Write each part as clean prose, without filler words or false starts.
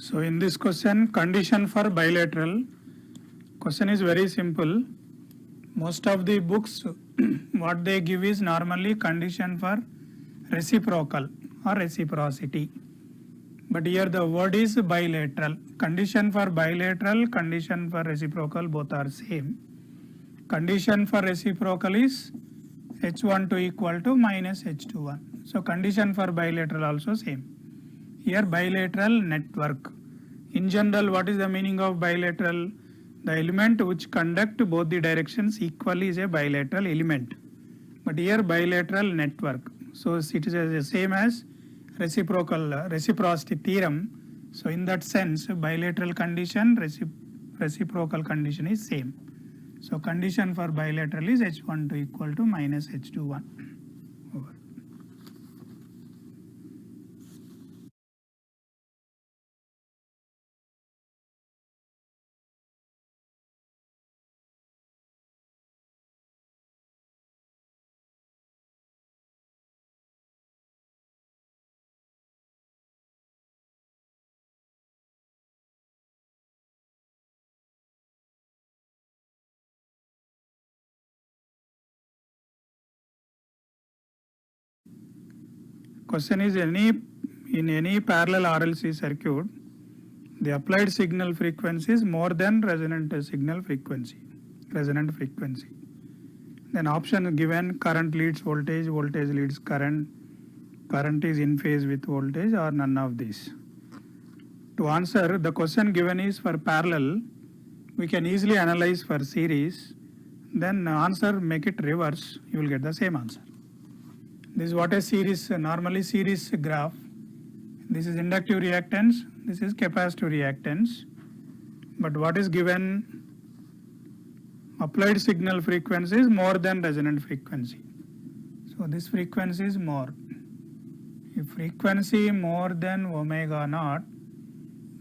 So in this question, condition for bilateral, question is very simple. Most of the books what they give is normally condition for reciprocal or reciprocity. But here the word is bilateral. Condition for bilateral, condition for reciprocal, both are same. Condition for reciprocal is H12 equal to minus H21. So condition for bilateral also same. Here bilateral network. In general, what is the meaning of bilateral? The element which conduct both the directions equally is a bilateral element. But here bilateral network. So it is the same as reciprocity theorem. So in that sense, bilateral condition, reciprocal condition is same. So condition for bilateral is H12 equal to minus H21. Over. Question is in any parallel RLC circuit, the applied signal frequency is more than resonant frequency. Then option given: current leads voltage, voltage leads current, current is in phase with voltage, or none of these. To answer, the question given is for parallel. We can easily analyze for series. Then answer, make it reverse. You will get the same answer. This is what a series, normally series graph. This is inductive reactance, this is capacitive reactance. But what is given? Applied signal frequency is more than resonant frequency. So this frequency is more. If frequency more than omega naught,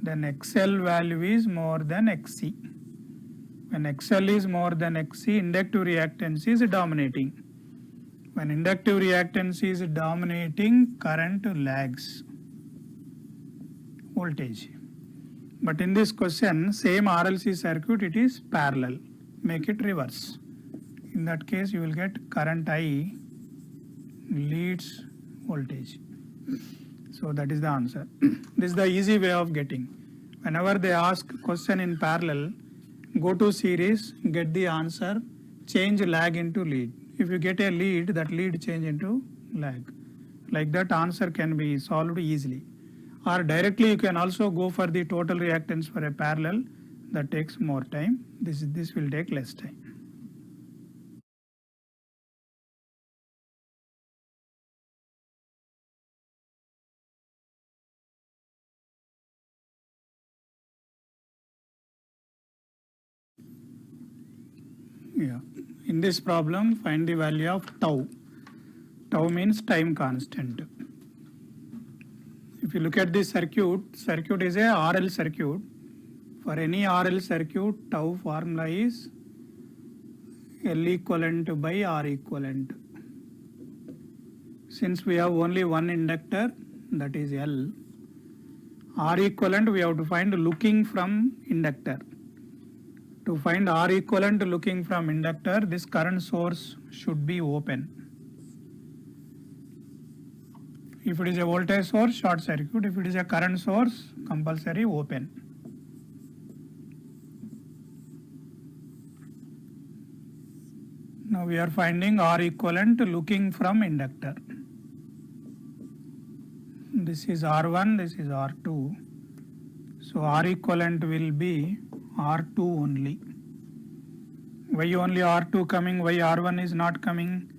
then XL value is more than XC. When XL is more than XC, inductive reactance is dominating. When inductive reactance is dominating, current lags voltage. But in this question, same RLC circuit, it is parallel. Make it reverse. In that case, you will get current I leads voltage. So that is the answer. This is the easy way of getting. Whenever they ask question in parallel, go to series, get the answer, change lag into lead. If you get a lead, that lead change into lag. Like that, answer can be solved easily. Or directly you can also go for the total reactance for a parallel. That takes more time. This will take less time. Yeah. In this problem, find the value of tau. Tau means time constant. If you look at this circuit is a RL circuit. For any RL circuit, tau formula is L equivalent by R equivalent. Since we have only one inductor, that is L, R equivalent we have to find looking from inductor. To find R equivalent looking from inductor, this current source should be open. If it is a voltage source, short circuit. If it is a current source, compulsory open. Now we are finding R equivalent looking from inductor. This is R1, this is R2. So R equivalent will be R2 only. Why only R2 coming? Why R1 is not coming?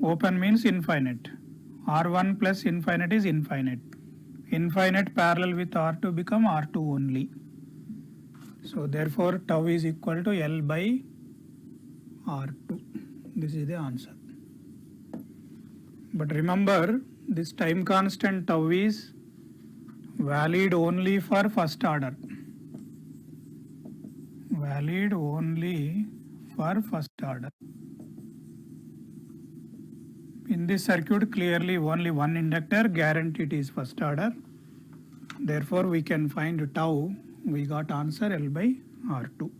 Open means infinite. R1 plus infinite is infinite. Infinite parallel with R2 become R2 only. So therefore tau is equal to L by R2. This is the answer. But remember, this time constant tau is valid only for first order. Valid only for first order. In this circuit, clearly only one inductor, guaranteed is first order. Therefore, we can find tau. We got answer L by R2.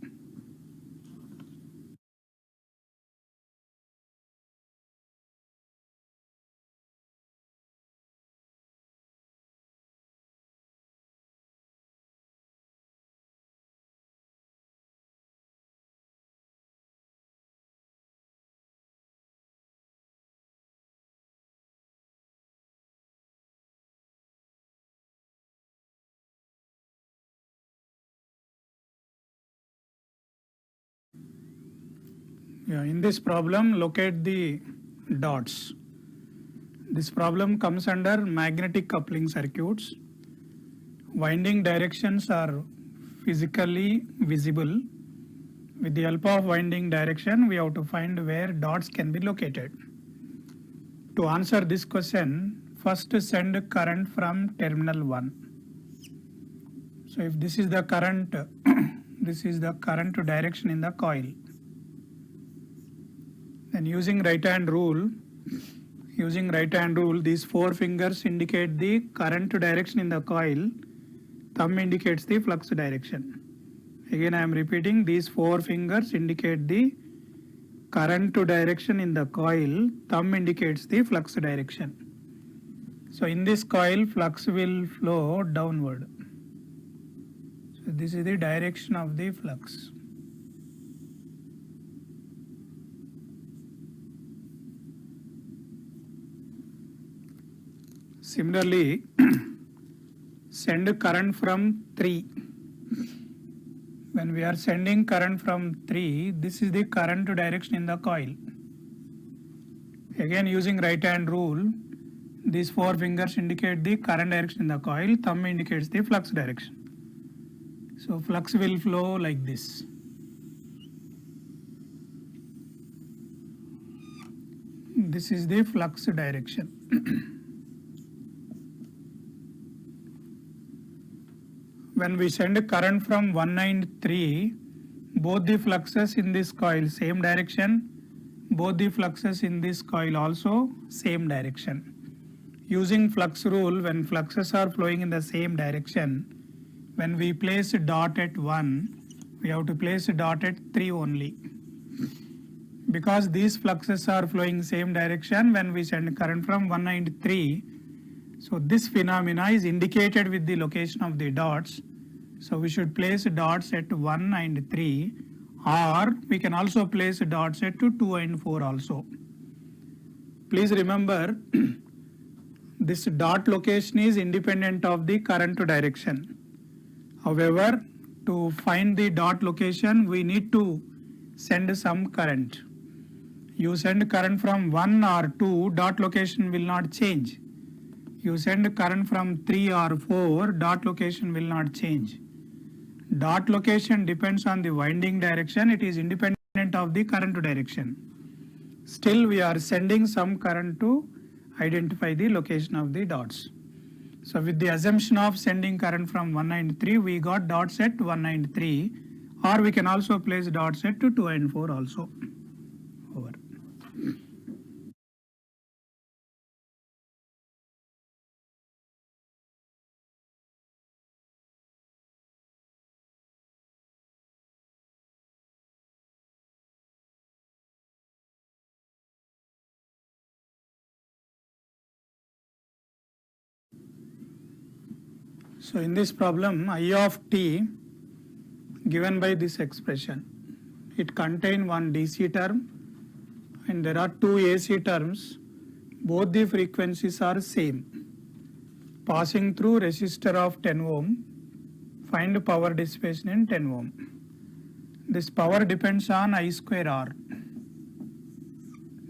Yeah, in this problem, locate the dots. This problem comes under magnetic coupling circuits. Winding directions are physically visible. With the help of winding direction, we have to find where dots can be located. To answer this question, first send current from terminal 1. So if this is the current, this is the current direction in the coil. Then using right hand rule, these 4 fingers indicate the current direction in the coil, thumb indicates the flux direction. Again I am repeating, these 4 fingers indicate the current direction in the coil, thumb indicates the flux direction. So in this coil, flux will flow downward. So this is the direction of the flux. Similarly, send current from 3. When we are sending current from 3, this is the current direction in the coil. Again using right hand rule, these 4 fingers indicate the current direction in the coil, thumb indicates the flux direction. So flux will flow like this. This is the flux direction. When we send current from 1 and 3, both the fluxes in this coil same direction, both the fluxes in this coil also same direction. Using flux rule, when fluxes are flowing in the same direction, when we place a dot at 1, we have to place a dot at 3 only. Because these fluxes are flowing same direction, when we send current from 1 and 3, so this phenomena is indicated with the location of the dots. So we should place dots at 1 and 3, or we can also place dots at 2 and 4 also. Please remember, this dot location is independent of the current direction. However, to find the dot location, we need to send some current. You send current from 1 or 2, dot location will not change. You send current from 3 or 4, dot location will not change. Dot location depends on the winding direction. It is independent of the current direction. Still, we are sending some current to identify the location of the dots. So with the assumption of sending current from 1 and 3, we got dots at 1 and 3, or we can also place dots at 2 and 4 also. Over. So in this problem, I of t given by this expression, it contains one DC term and there are 2 AC terms. Both the frequencies are same. Passing through resistor of 10 ohm, find power dissipation in 10 ohm. This power depends on I square R,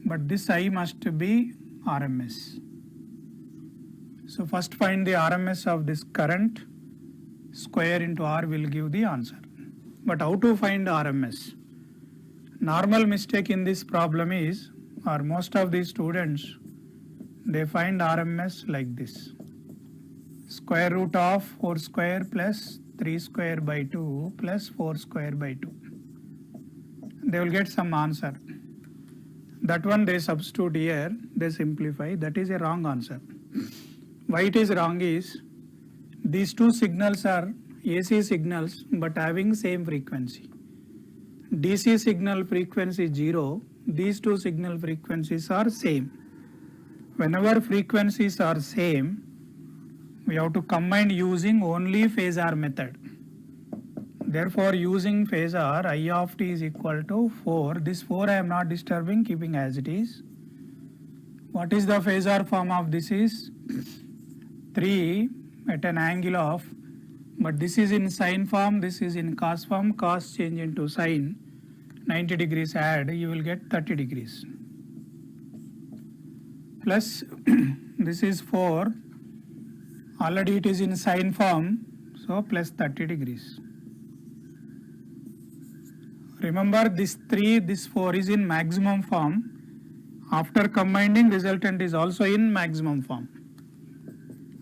but this I must be RMS. So first find the RMS of this current, square into R will give the answer. But how to find RMS? Normal mistake in this problem is, or most of the students, they find RMS like this. Square root of 4 square plus 3 square by 2 plus 4 square by 2. They will get some answer. That one they substitute here, they simplify. That is a wrong answer. Why it is wrong is, These two signals are AC signals but having same frequency. DC signal frequency 0, these two signal frequencies are same. Whenever frequencies are same, we have to combine using only phasor method. Therefore, using phasor, I of t is equal to 4. This 4 I am not disturbing, keeping as it is. What is the phasor form of this is 3 at an angle of, but this is in sine form, this is in cos form, cos change into sine, 90 degrees add, you will get 30 degrees. Plus this is 4, already it is in sine form, so plus 30 degrees. Remember this 3, this 4 is in maximum form. After combining, resultant is also in maximum form.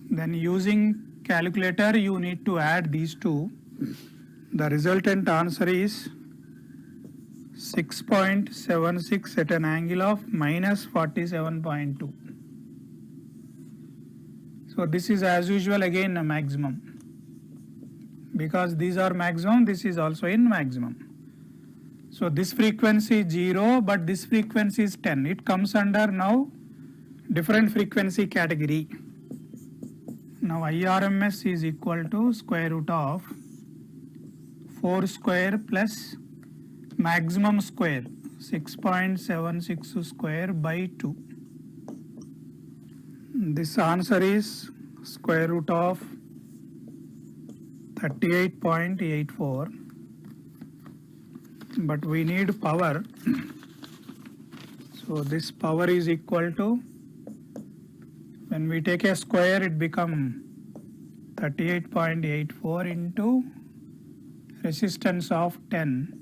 Then using calculator, you need to add these two. The resultant answer is 6.76 at an angle of minus 47.2. So this is as usual again a maximum. Because these are maximum, this is also in maximum. So this frequency is 0, but this frequency is 10. It comes under now different frequency category. Now IRMS is equal to square root of 4 square plus maximum square 6.76 square by 2. This answer is square root of 38.84. But we need power. So this power is equal to, when we take a square, it becomes 38.84 into resistance of 10.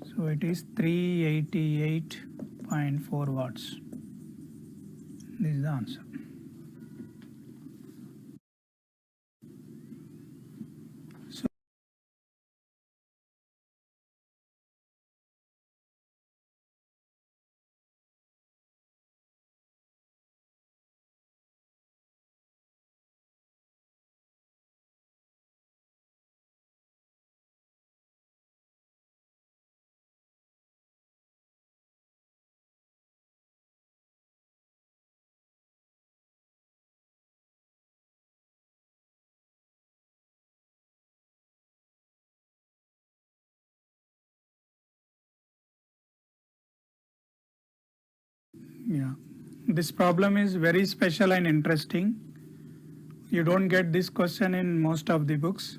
So it is 388.4 watts. This is the answer. Yeah, this problem is very special and interesting. You don't get this question in most of the books.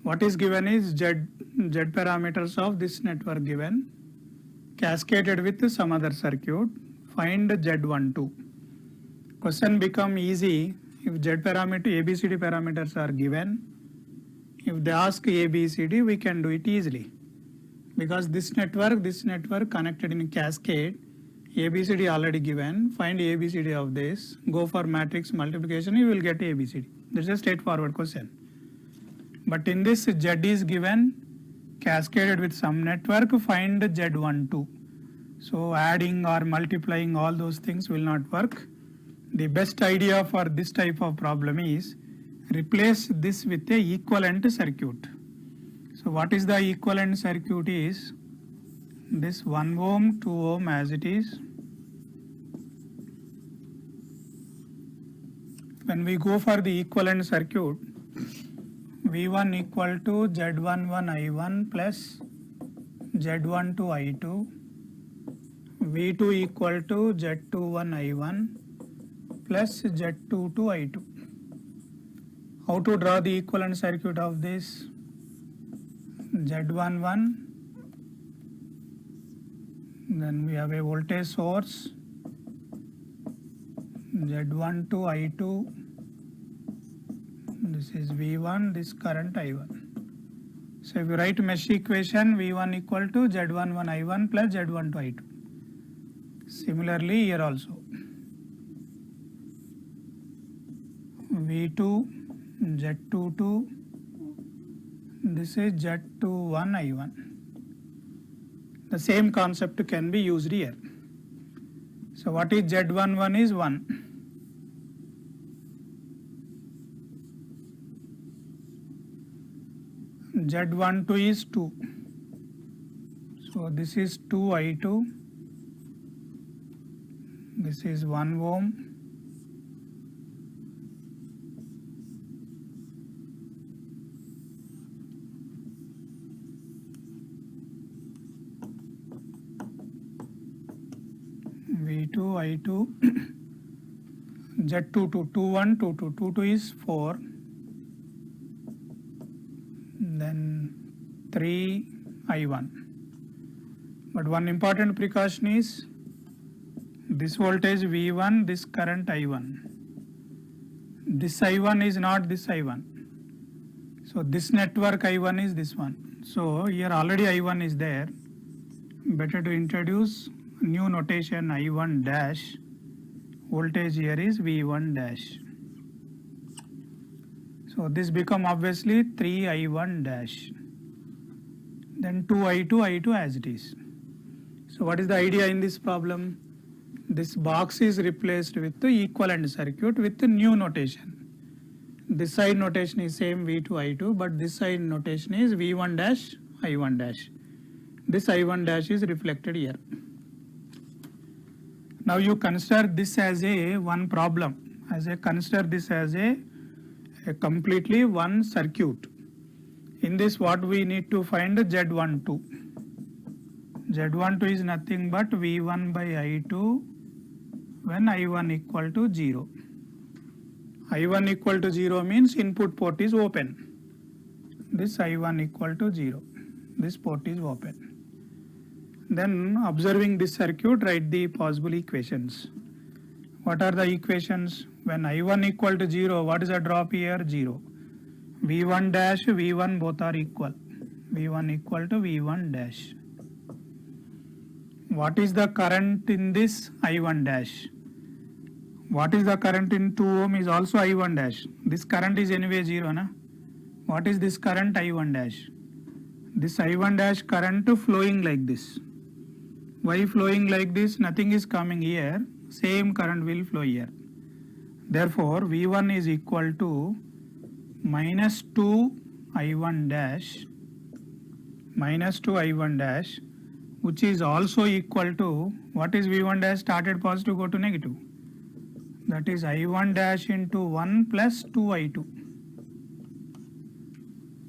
What is given is Z parameters of this network given, cascaded with some other circuit. Find Z12. Question become easy if Z parameter, ABCD parameters are given. If they ask ABCD, we can do it easily. Because this network connected in cascade, ABCD already given, find ABCD of this, go for matrix multiplication, you will get ABCD. This is a straightforward question. But in this, Z is given, cascaded with some network, find Z12. So adding or multiplying all those things will not work. The best idea for this type of problem is replace this with a equivalent circuit. So what is the equivalent circuit is this 1 ohm, 2 ohm as it is. When we go for the equivalent circuit, V1 equal to Z11 I1 plus Z12 I2, V2 equal to Z21 I1 plus Z22 I2. How to draw the equivalent circuit of this? Z11, then we have a voltage source, Z12 I2, this is V1, this current I1. So if you write mesh equation, V1 equal to Z11 I1 plus Z12 I2. Similarly here also, V2, Z22, this is Z21 I1. The same concept can be used here. So what is Z11 is 1. Z12 is 2. So this is 2I2. This is 1 ohm. V2, I2, Z22, 21, 22, 22 is 4, then 3, I1. But one important precaution is this voltage V1, this current I1. This I1 is not this I1. So this network I1 is this one. So here already I1 is there. Better to introduce new notation I1 dash. Voltage here is V1 dash. So this become obviously 3I1 dash. Then 2I2, I2 as it is. So what is the idea in this problem? This box is replaced with the equivalent circuit with the new notation. This side notation is same V2, I2, but this side notation is V1 dash, I1 dash. This I1 dash is reflected here. Now you consider this as a one problem. Consider this as a completely one circuit. In this what we need to find Z12. Z12 is nothing but V1 by I2 when I1 equal to 0. I1 equal to 0 means input port is open. This I1 equal to 0. This port is open. Then observing this circuit, write the possible equations. What are the equations? When I1 equal to 0, what is the drop here? 0. V1 dash, V1 both are equal. V1 equal to V1 dash. What is the current in this? I1 dash. What is the current in 2 ohm is also I1 dash. This current is anyway 0. Na? What is this current? I1 dash. This I1 dash current flowing like this. Why flowing like this? Nothing is coming here. Same current will flow here. Therefore, V1 is equal to minus 2 I1 dash, which is also equal to, what is V1 dash? Started positive, go to negative. That is I1 dash into 1 plus 2I2.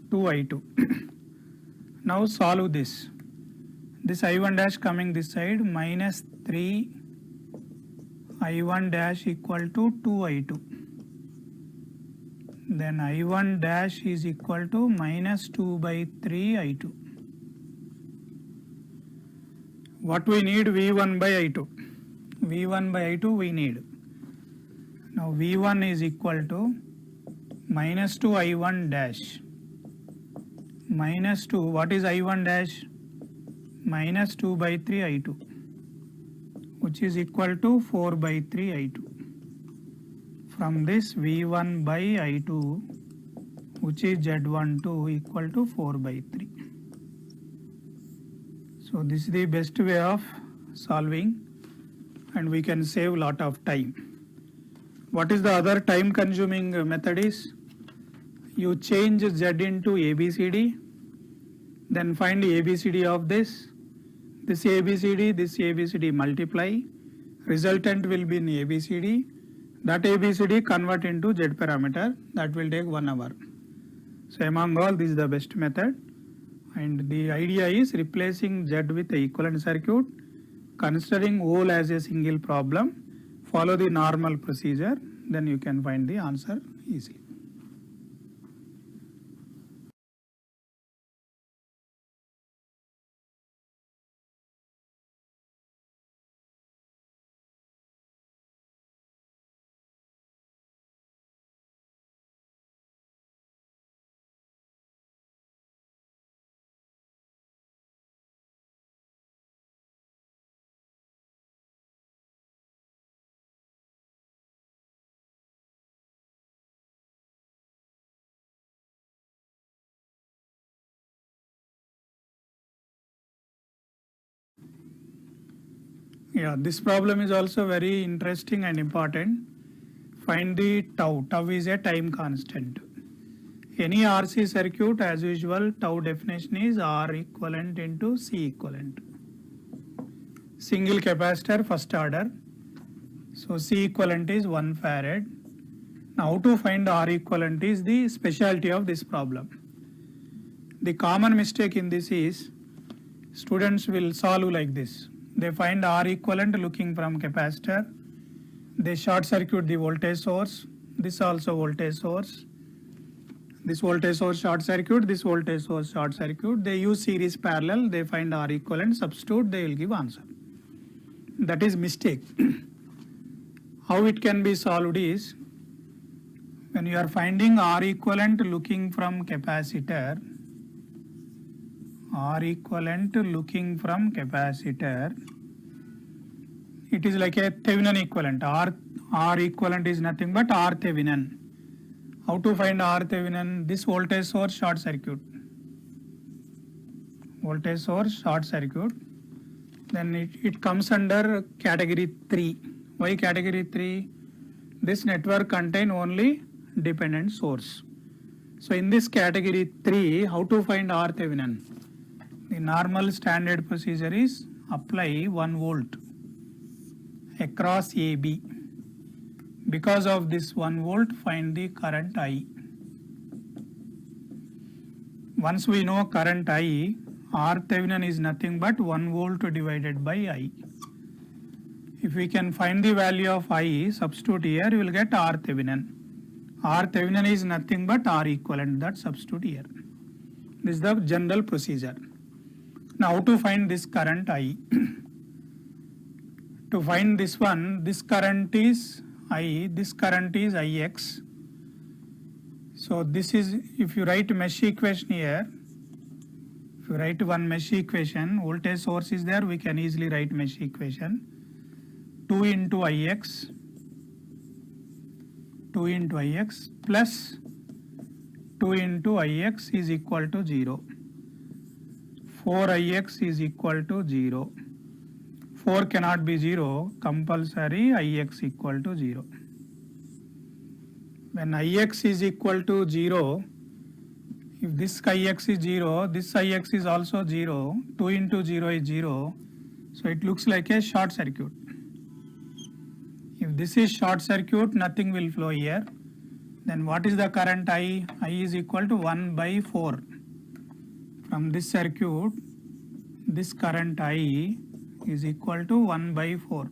2I2. Now solve this. This I1 dash coming this side, minus 3 I1 dash equal to 2I2. Then I1 dash is equal to minus 2 by 3 I2. What we need? V1 by I2. V1 by I2 we need. Now V1 is equal to minus 2 I1 dash. Minus 2, what is I1 dash? Minus 2 by 3 I2, which is equal to 4 by 3 I2. From this V1 by I2, which is Z12 equal to 4 by 3. So this is the best way of solving, and we can save lot of time. What is the other time consuming method is? You change Z into ABCD, then find ABCD of this ABCD multiply, resultant will be in ABCD, that ABCD convert into Z parameter, that will take 1 hour. So among all, this is the best method, and the idea is replacing Z with the equivalent circuit, considering whole as a single problem, follow the normal procedure, then you can find the answer easily. Yeah, this problem is also very interesting and important. Find the tau. Tau is a time constant. Any RC circuit, as usual, tau definition is R equivalent into C equivalent. Single capacitor, first order. So C equivalent is 1 farad. Now to find R equivalent is the specialty of this problem. The common mistake in this is students will solve like this. They find R equivalent looking from capacitor. They short circuit the voltage source. This also voltage source. This voltage source short circuit, this voltage source short circuit. They use series parallel. They find R equivalent, substitute, they will give answer. That is mistake. How it can be solved is, when you are finding R equivalent looking from capacitor, R equivalent looking from capacitor, it is like a Thevenin equivalent. R equivalent is nothing but R Thevenin. How to find R Thevenin? This voltage source short circuit. Voltage source short circuit. Then it comes under category 3. Why category 3? This network contain only dependent source. So in this category 3, how to find R Thevenin? The normal standard procedure is apply 1 volt across AB. Because of this 1 volt, find the current I. Once we know current I, R Thevenin is nothing but 1 volt divided by I. If we can find the value of I, substitute here, you will get R Thevenin. R Thevenin is nothing but R equivalent, that substitute here. This is the general procedure. Now how to find this current I? To find this one, this current is I, this current is Ix. So this is, if you write mesh equation here, if you write one mesh equation, voltage source is there, we can easily write mesh equation. 2 into Ix plus 2 into Ix is equal to 0. 4Ix is equal to 0. 4 cannot be 0, compulsory Ix equal to 0. When Ix is equal to 0, if this Ix is 0, this Ix is also 0, 2 into 0 is 0, so it looks like a short circuit. If this is short circuit, nothing will flow here. Then what is the current I? I is equal to 1 by 4. From this circuit, this current I is equal to 1 by 4.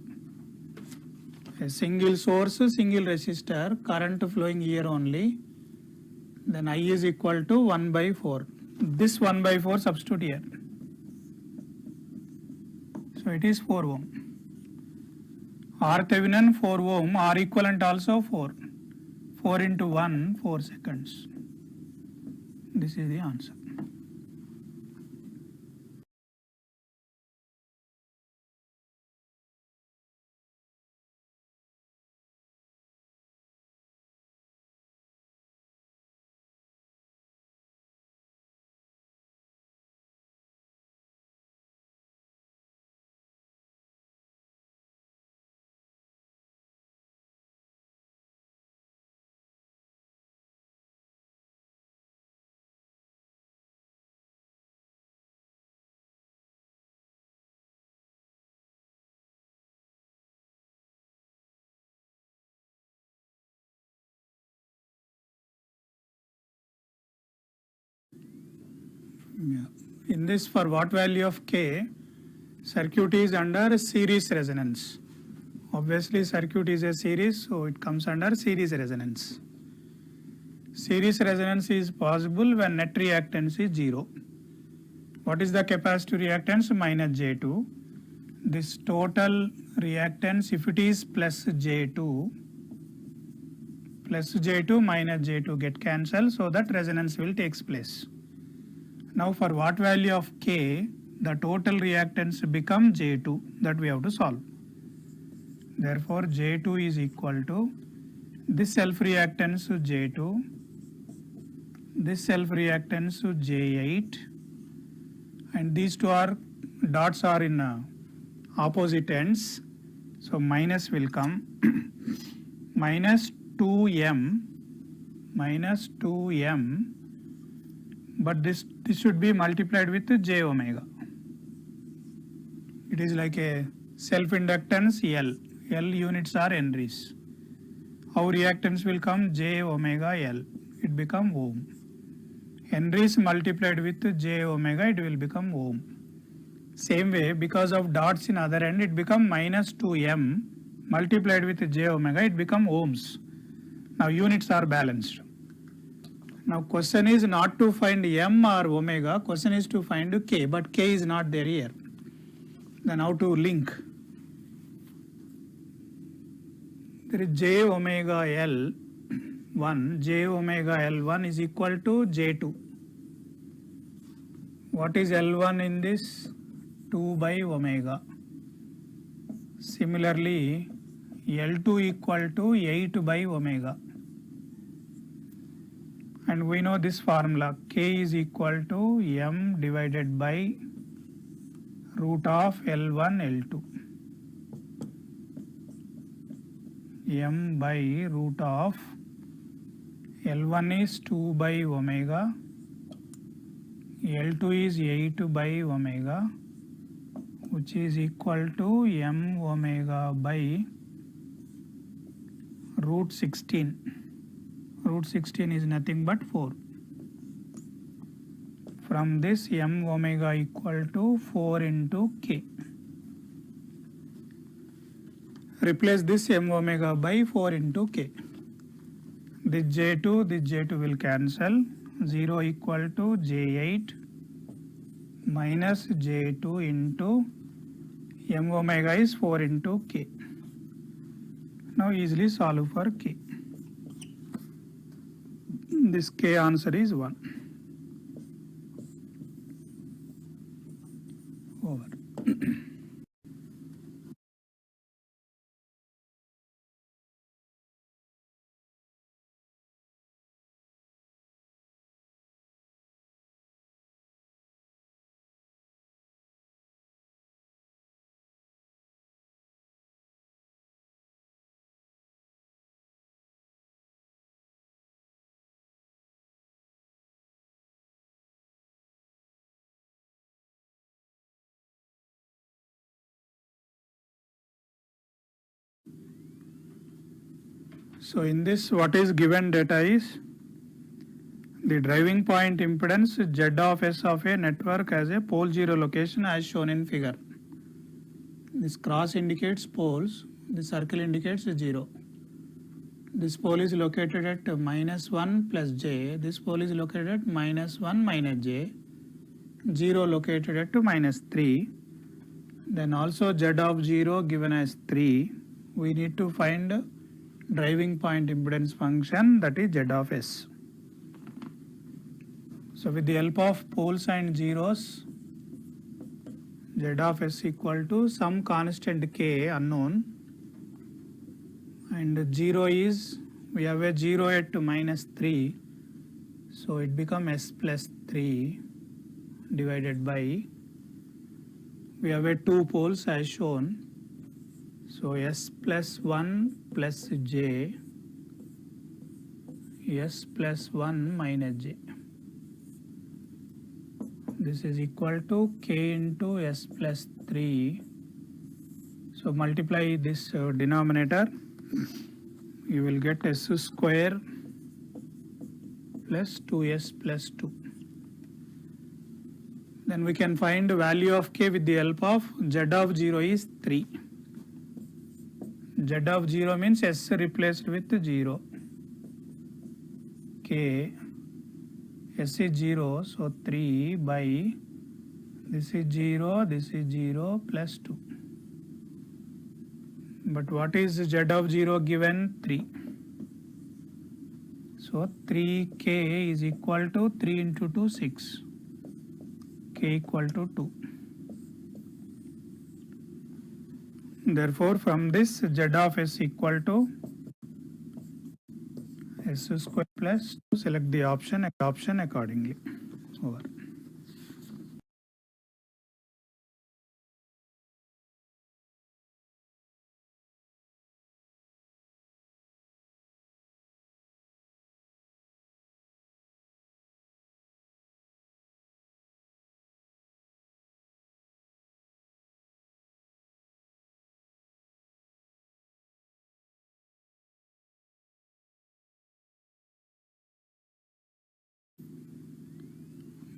A single source, single resistor, current flowing here only. Then I is equal to 1 by 4. This 1 by 4 substitute here. So it is 4 ohm. R Thevenin 4 ohm, R equivalent also 4. 4 into 1, 4 seconds. This is the answer. Yeah. In this, for what value of K, circuit is under series resonance. Obviously circuit is a series, so it comes under series resonance. Series resonance is possible when net reactance is 0. What is the capacitive reactance? Minus J2. This total reactance, if it is plus J2 minus J2 get cancelled, so that resonance will takes place. Now for what value of K, the total reactance become J2, that we have to solve. Therefore J2 is equal to this self-reactance J2, this self-reactance J8, and these two are dots are in opposite ends, so minus will come minus 2m minus 2m, but this should be multiplied with j omega. It is like a self-inductance L. L units are Henries. How reactance will come? J omega L. It become ohm. Henries multiplied with j omega, it will become ohm. Same way, because of dots in other end, it become minus 2m multiplied with j omega, it become ohms. Now units are balanced. Now question is not to find m or omega, question is to find k, but k is not there here. Then how to link? There is j omega L1, j omega L1 is equal to J2. What is L1 in this? 2 by omega. Similarly, L2 equal to 8 by omega. And we know this formula, K is equal to M divided by root of L1 L2. M by root of L1 is 2 by omega, L2 is 8 by omega, which is equal to m omega by root 16. Root 16 is nothing but 4. From this, m omega equal to 4 into k. Replace this m omega by 4 into k. This J2 will cancel. 0 equal to J8 minus J2 into m omega is 4 into k. Now easily solve for k. This k answer is 1. Over. So in this, what is given data is the driving point impedance Z of S of a network has a pole 0 location as shown in figure. This cross indicates poles, the circle indicates 0. This pole is located at -1 plus j, this pole is located at -1 minus j, 0 located at -3. Then also Z of 0 given as 3. We need to find driving point impedance function, that is Z of S. So with the help of poles and zeros, Z of S equal to some constant k unknown, and 0 is, we have a 0 at -3, so it becomes S plus 3 divided by, we have a 2 poles as shown, so S plus 1 plus j, S plus 1 minus j. This is equal to k into S plus 3. So multiply this denominator, you will get S square plus 2S plus 2. Then we can find the value of k with the help of Z of 0 is 3. Z of 0 means S replaced with 0. K, S is 0, so 3 by, this is 0 plus 2. But what is Z of 0 given? 3. So 3k is equal to 3 into 2, 6. K equal to 2. Therefore, from this, Z of S equal to S square plus 2. Select the option accordingly. Over.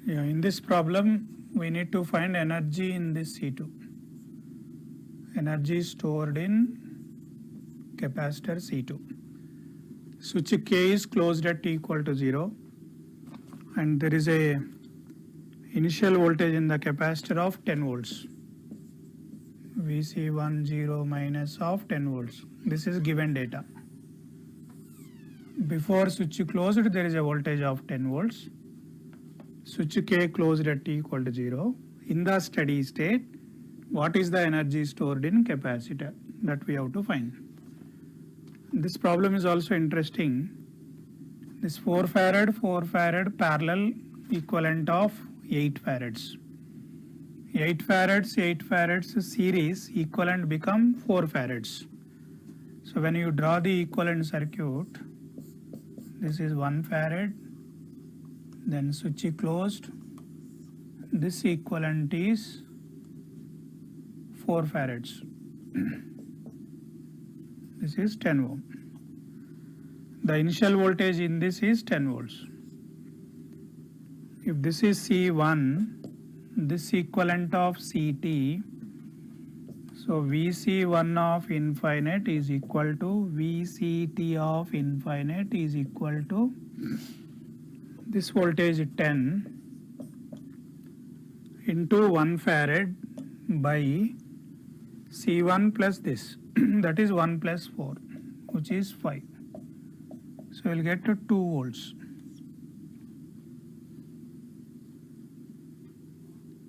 Yeah, in this problem, we need to find energy in this C2. Energy stored in capacitor C2. Switch K is closed at T equal to 0, and there is a initial voltage in the capacitor of 10 volts. VC10 minus of 10 volts. This is given data. Before switch closed, there is a voltage of 10 volts. Switch K closed at T equal to 0. In the steady state, what is the energy stored in capacitor? That we have to find. This problem is also interesting. This 4 farad parallel equivalent of 8 farads. 8 farads series equivalent become 4 farads. So when you draw the equivalent circuit, this is 1 farad, then switch closed, this equivalent is 4 farads. This is 10 ohm. The initial voltage in this is 10 volts. If this is C1, this equivalent of CT, so VC1 of infinite is equal to VCT of infinite is equal to this voltage 10 into 1 farad by C1 plus this, that is 1 plus 4, which is 5. So we'll get to 2 volts.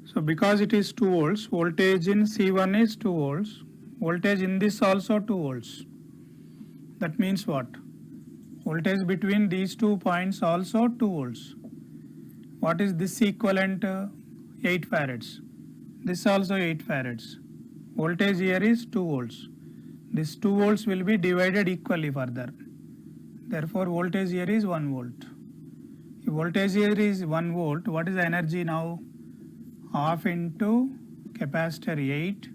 So because it is 2 volts, voltage in C1 is 2 volts, voltage in this also 2 volts. That means what? Voltage between these 2 points also 2 volts. What is this equivalent? 8 farads. This also 8 farads. Voltage here is 2 volts. This 2 volts will be divided equally further. Therefore, voltage here is 1 volt. If voltage here is 1 volt, what is the energy now? Half into capacitor 8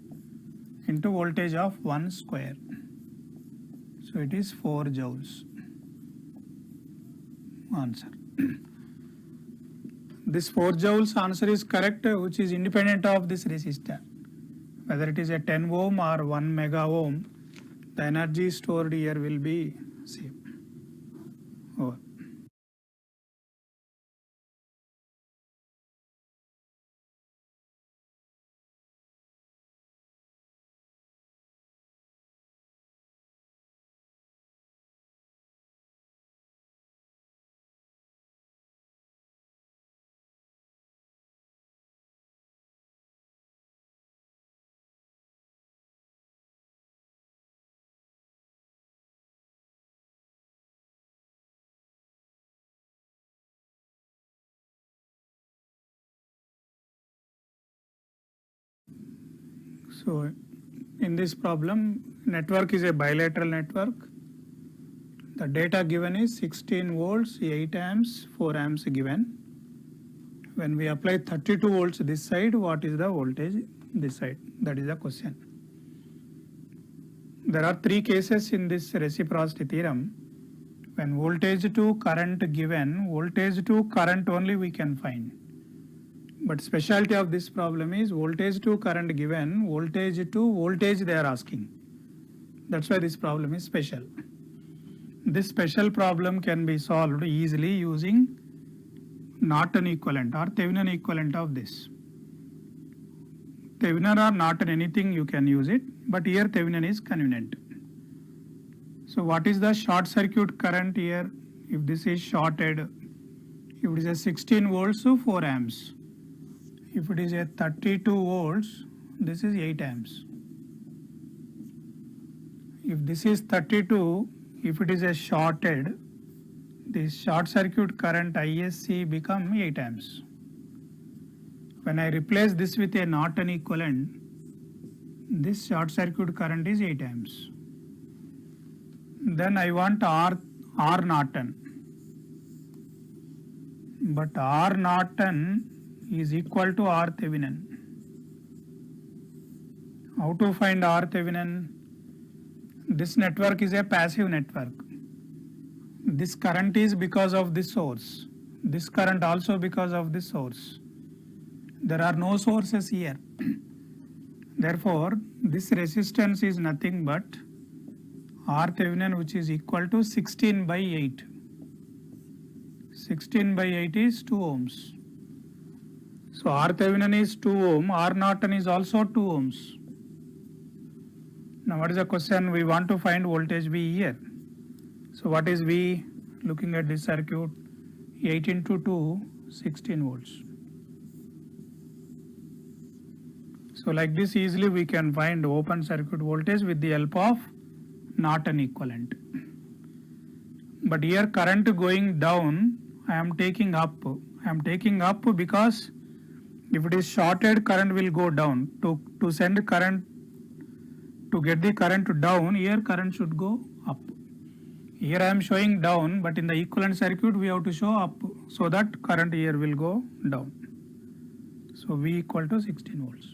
into voltage of 1 square. So it is 4 joules. Answer. This 4 joules answer is correct, which is independent of this resistor. Whether it is a 10 ohm or 1 mega ohm, the energy stored here will be same. Over. So in this problem, network is a bilateral network. The data given is 16 volts, 8 amps, 4 amps given. When we apply 32 volts this side, what is the voltage this side? That is the question. There are 3 cases in this reciprocity theorem. When voltage to current given, voltage to current only we can find. But specialty of this problem is voltage to current given, voltage to voltage they are asking. That's why this problem is special. This special problem can be solved easily using Norton equivalent or Thevenin equivalent of this. Thevenin or Norton, anything you can use it, but here Thevenin is convenient. So what is the short circuit current here? If this is shorted, if it is a 16 volts, so 4 amps. If it is a 32 volts, this is 8 amps. If this is 32, if it is a shorted, this short circuit current ISC become 8 amps. When I replace this with a Norton equivalent, this short circuit current is 8 amps. Then I want R Norton. But R Norton is equal to R Thevenin. How to find R Thevenin? This network is a passive network. This current is because of this source. this current also because of this source. There are no sources here. Therefore, this resistance is nothing but R Thevenin, which is equal to 16 by 8. 16 by 8 is 2 ohms. So R Thevenin is 2 ohm, R Norton is also 2 ohms. Now what is the question? We want to find voltage V here. So what is V? Looking at this circuit, 8 into 2, 16 volts. So like this easily we can find open circuit voltage with the help of Norton equivalent. But here current going down, I am taking up. I am taking up because if it is shorted, current will go down. To send current, to get the current down, here current should go up. Here I am showing down, but in the equivalent circuit we have to show up so that current here will go down. So V equal to 16 volts.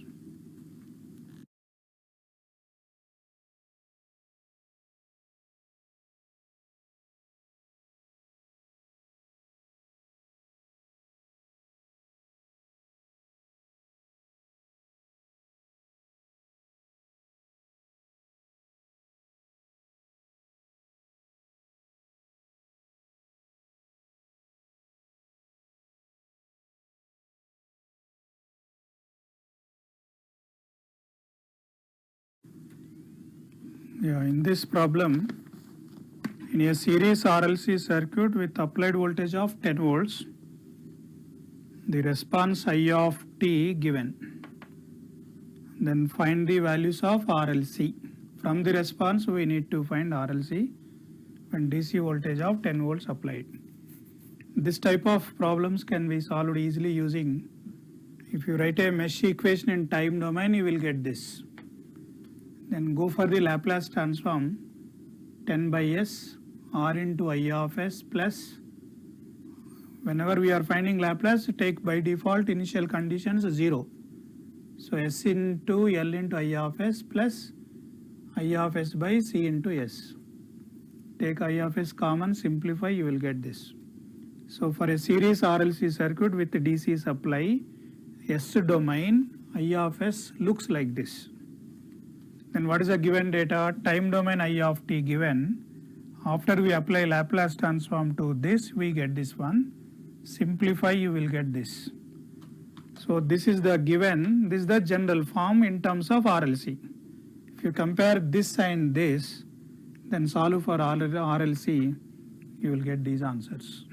Yeah, in this problem, in a series RLC circuit with applied voltage of 10 volts, the response I of t given. Then find the values of RLC. From the response, we need to find RLC when DC voltage of 10 volts applied. This type of problems can be solved easily using, if you write a mesh equation in time domain, you will get this. Then go for the Laplace transform, 10 by S R into I of S plus, whenever we are finding Laplace, take by default initial conditions 0. So S into L into I of S plus I of S by C into S. Take I of S common, simplify, you will get this. So for a series RLC circuit with DC supply, S domain, I of S looks like this. Then what is the given data? Time domain I of t given. After we apply Laplace transform to this, we get this one. Simplify, you will get this. So this is the given, this is the general form in terms of RLC. If you compare this and this, then solve for RLC, you will get these answers.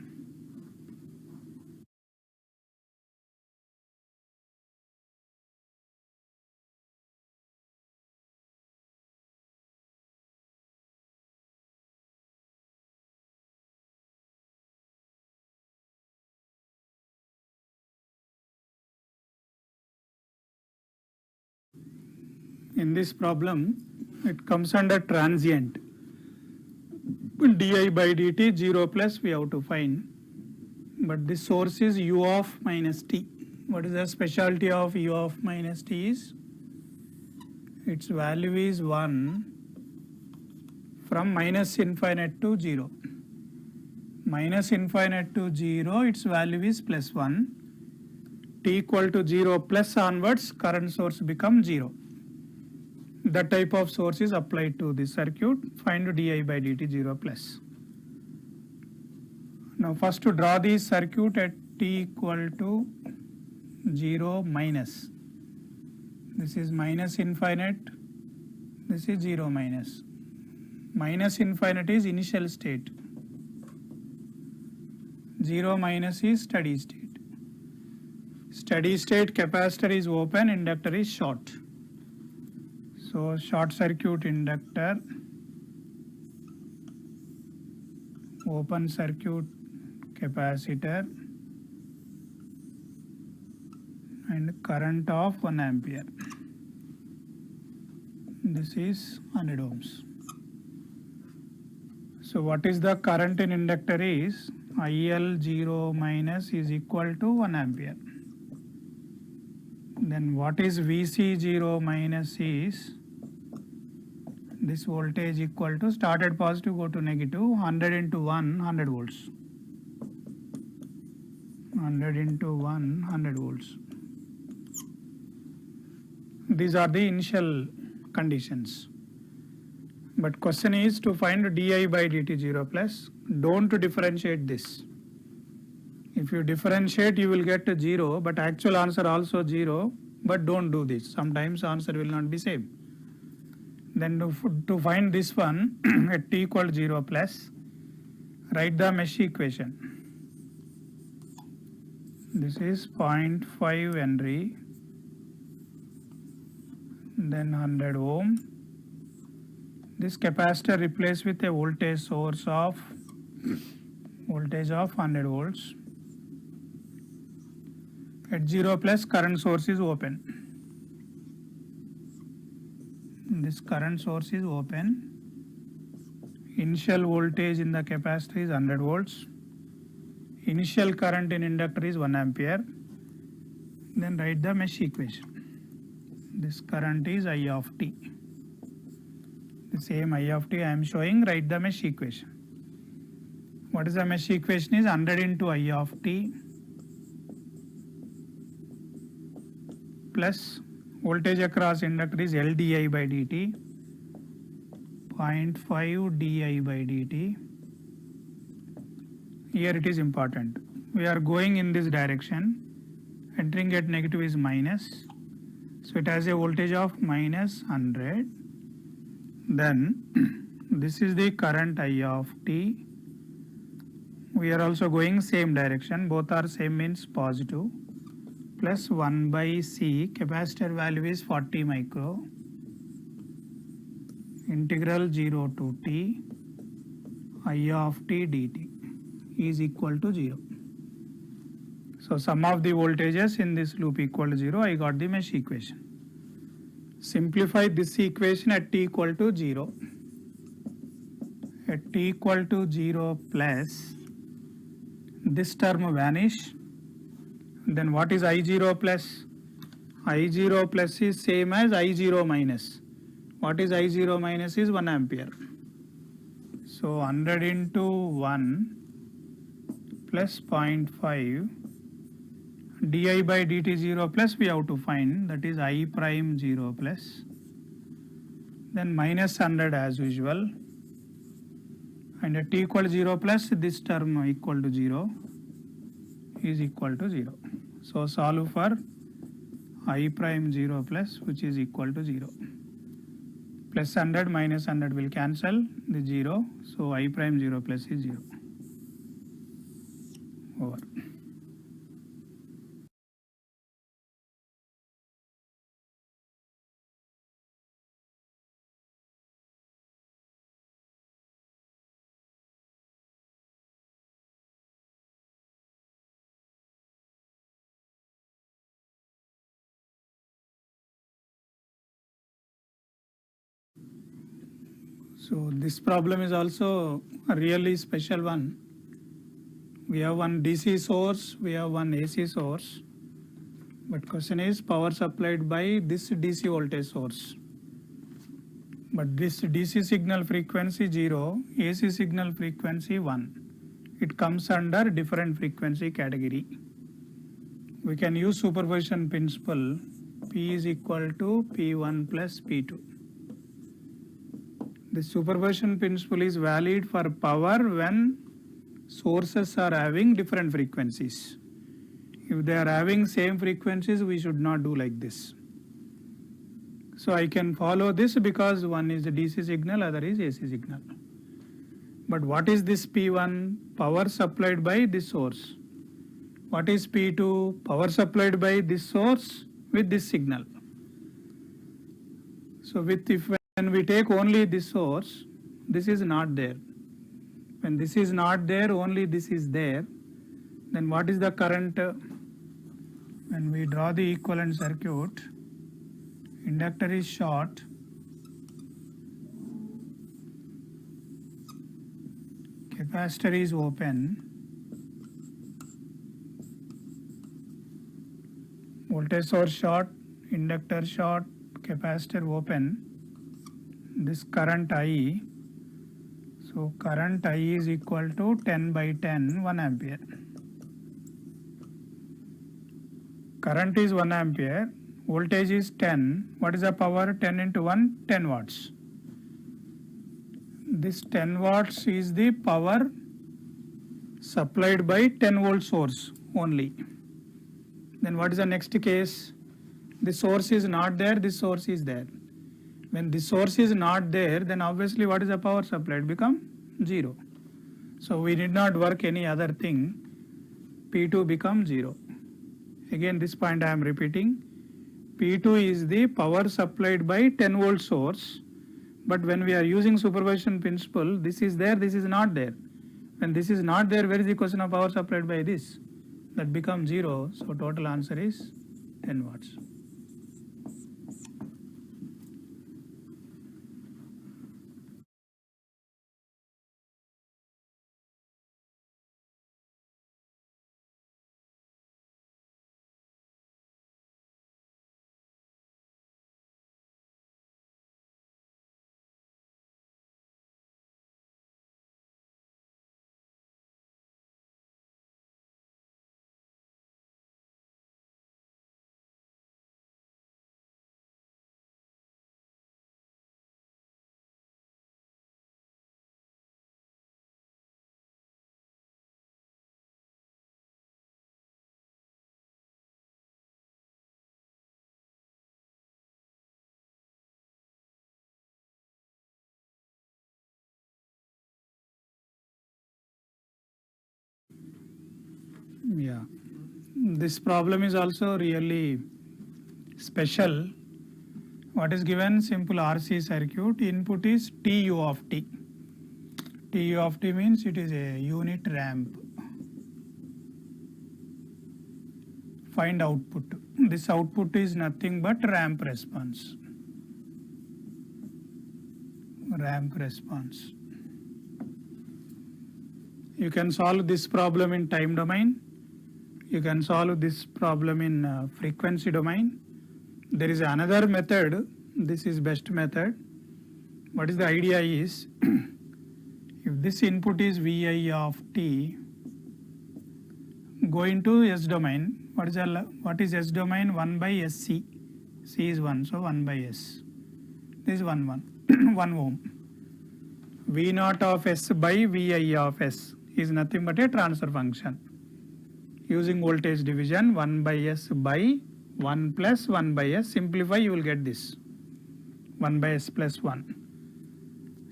In this problem, it comes under transient. Di by dt 0 plus we have to find. But this source is u of minus t. What is the specialty of u of minus t is? Its value is 1 from minus infinite to 0. Minus infinite to 0, its value is plus 1. T equal to 0 plus onwards, current source becomes 0. That type of source is applied to this circuit. Find di by dt 0 plus. Now first to draw this circuit at t equal to 0 minus. This is minus infinite. This is 0 minus. Minus infinite is initial state. 0 minus is steady state. Steady state capacitor is open, inductor is short. So short circuit inductor, open circuit capacitor, and current of 1 ampere. This is 100 ohms. So what is the current in inductor is IL 0 minus is equal to 1 ampere. Then what is VC 0 minus is this voltage equal to, started positive, go to negative, 100 into 1, 100 volts. 100 into 1, 100 volts. These are the initial conditions. But question is to find di by dt 0 plus. Don't differentiate this. If you differentiate, you will get 0, but actual answer also 0. But don't do this. Sometimes answer will not be same. Then to find this one at t equal 0 plus, write the mesh equation. This is 0.5 Henry, then 100 ohm. This capacitor replaced with a voltage source of 100 volts. At 0 plus, current source is open. This current source is open. Initial voltage in the capacitor is 100 volts. Initial current in inductor is 1 ampere. Then write the mesh equation. This current is I of t. The same I of t I am showing. Write the mesh equation. What is the mesh equation? Is 100 into I of t plus voltage across inductor is L di by dt, 0.5 di by dt. Here it is important. We are going in this direction. Entering at negative is minus. So it has a voltage of minus 100. Then this is the current I of t. We are also going same direction. Both are same means positive. Plus 1 by C. Capacitor value is 40 micro. Integral 0 to t. I of t dt is equal to 0. So sum of the voltages in this loop equal to 0. I got the mesh equation. Simplify this equation at t equal to 0. At t equal to 0 plus, this term vanish. Then what is I0 plus? I0 plus is same as I0 minus. What is I0 minus is 1 ampere. So 100 into 1 plus 0.5 di by dt 0 plus we have to find, that is I prime 0 plus, then minus 100 as usual, and at t equal to 0 plus this term equal to 0 is equal to 0. So solve for I prime 0 plus, which is equal to 0. Plus 100 minus 100 will cancel the 0. So I prime 0 plus is 0. Over. So this problem is also a really special one. We have one DC source, we have one AC source. But question is power supplied by this DC voltage source. But this DC signal frequency 0, AC signal frequency 1. It comes under different frequency category. We can use superposition principle. P is equal to P1 plus P2. The superposition principle is valid for power when sources are having different frequencies. If they are having same frequencies, we should not do like this. So I can follow this because one is a DC signal, other is AC signal. But what is this P1? Power supplied by this source. What is P2? Power supplied by this source with this signal. So when we take only this source, this is not there. When this is not there, only this is there. Then what is the current? When we draw the equivalent circuit, inductor is short, capacitor is open, voltage source short, inductor short, capacitor open. This current I, so current I is equal to 10 by 10, 1 ampere. current is 1 ampere, voltage is 10. What is the power? 10 into 1, 10 watts. This 10 watts is the power supplied by 10 volt source only. Then what is the next case? The source is not there, this source is there. When the source is not there, then obviously what is the power supplied? Become 0. So we need not work any other thing. P2 becomes 0. Again this point I am repeating. P2 is the power supplied by 10 volt source. But when we are using superposition principle, this is there, this is not there. When this is not there, where is the question of power supplied by this? That becomes 0. So total answer is 10 watts. Yeah, this problem is also really special. What is given? Simple RC circuit. Input is TU of t. TU of t means it is a unit ramp. Find output. This output is nothing but ramp response. Ramp response. You can solve this problem in time domain. You can solve this problem in frequency domain. There is another method. This is best method. What is the idea is, if this input is Vi of t, go into S domain. What is S domain? 1 by SC. C is 1, so 1 by S. This is 1 ohm. V naught of S by Vi of S is nothing but a transfer function. Using voltage division, 1 by S by 1 plus 1 by S, simplify, you will get this 1 by S plus 1.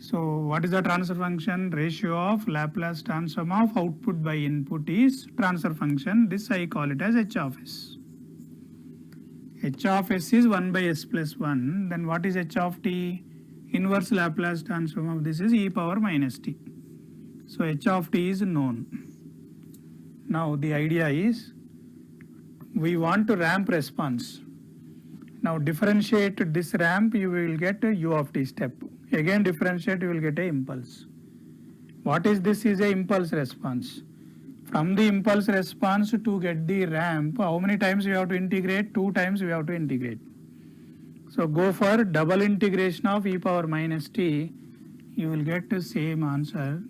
So what is the transfer function? Ratio of Laplace transform of output by input is transfer function. This I call it as H of S. H of S is 1 by S plus 1. Then what is H of t? Inverse Laplace transform of this is e power minus t. So H of t is known. Now the idea is, we want to ramp response. Now differentiate this ramp, you will get a u of t step. Again differentiate, you will get a impulse. What is this? Is a impulse response. From the impulse response to get the ramp, how many times we have to integrate? 2 times we have to integrate. So go for double integration of e power minus t. You will get the same answer,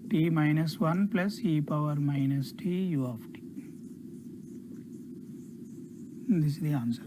t minus 1 plus e power minus t u of t. This is the answer.